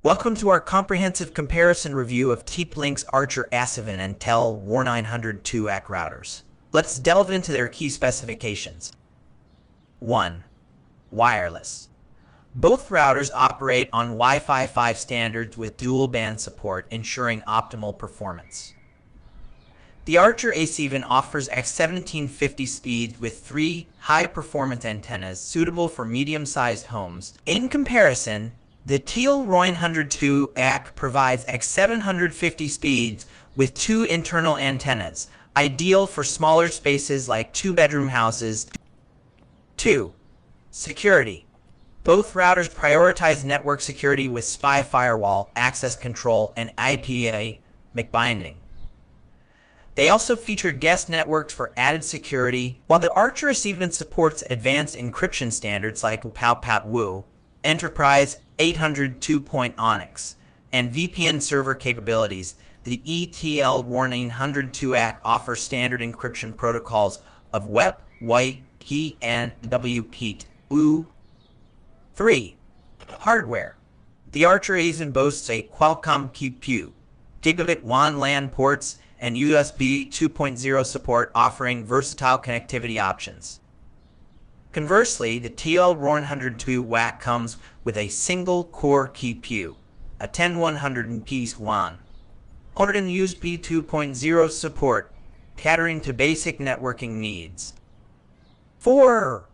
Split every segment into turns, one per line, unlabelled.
Welcome to our comprehensive comparison review of TP-Link's Archer A7 and TL WR902AC routers. Let's delve into their key specifications. 1. Wireless. Both routers operate on Wi-Fi 5 standards with dual band support, ensuring optimal performance. The Archer A7 offers X1750 speeds with 3 high-performance antennas suitable for medium-sized homes. In comparison, the TL WR902AC provides X750 speeds with 2 internal antennas, ideal for smaller spaces like 2-bedroom houses. 2. Security. Both routers prioritize network security with SPI firewall, access control, and IPA binding. They also feature guest networks for added security, while the Archer A7 supports advanced encryption standards like PAW, Enterprise 802. Onyx, and VPN server capabilities. The TL WR902AC offers standard encryption protocols of WEP, YKey, and WPEAT. 3. Hardware. The Archer A7 boasts a Qualcomm QPU, Gigabit WAN LAN ports, and USB 2.0 support, offering versatile connectivity options. Conversely, the TL WR902AC comes with a single-core QPU, a 10100-piece WAN, and USB 2.0 support, catering to basic networking needs. 4.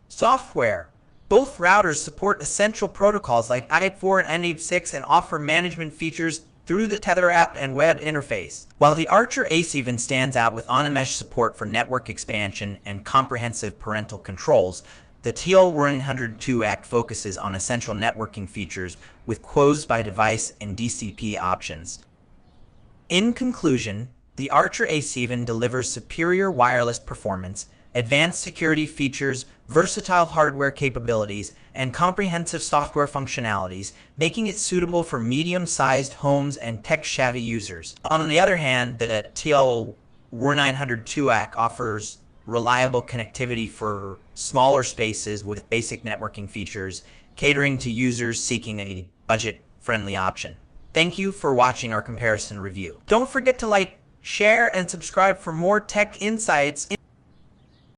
Software. Both routers support essential protocols like IPv4 and IPv6 and offer management features through the Tether app and web interface. While the Archer A7 stands out with on-mesh support for network expansion and comprehensive parental controls, the TL WR902AC focuses on essential networking features with closed-by-device and DCP options. In conclusion, the Archer A7 delivers superior wireless performance, advanced security features, versatile hardware capabilities, and comprehensive software functionalities, making it suitable for medium-sized homes and tech-savvy users. On the other hand, the TL WR902AC offers reliable connectivity for smaller spaces with basic networking features, catering to users seeking a budget-friendly option. Thank you for watching our comparison review. Don't forget to like, share, and subscribe for more tech insights.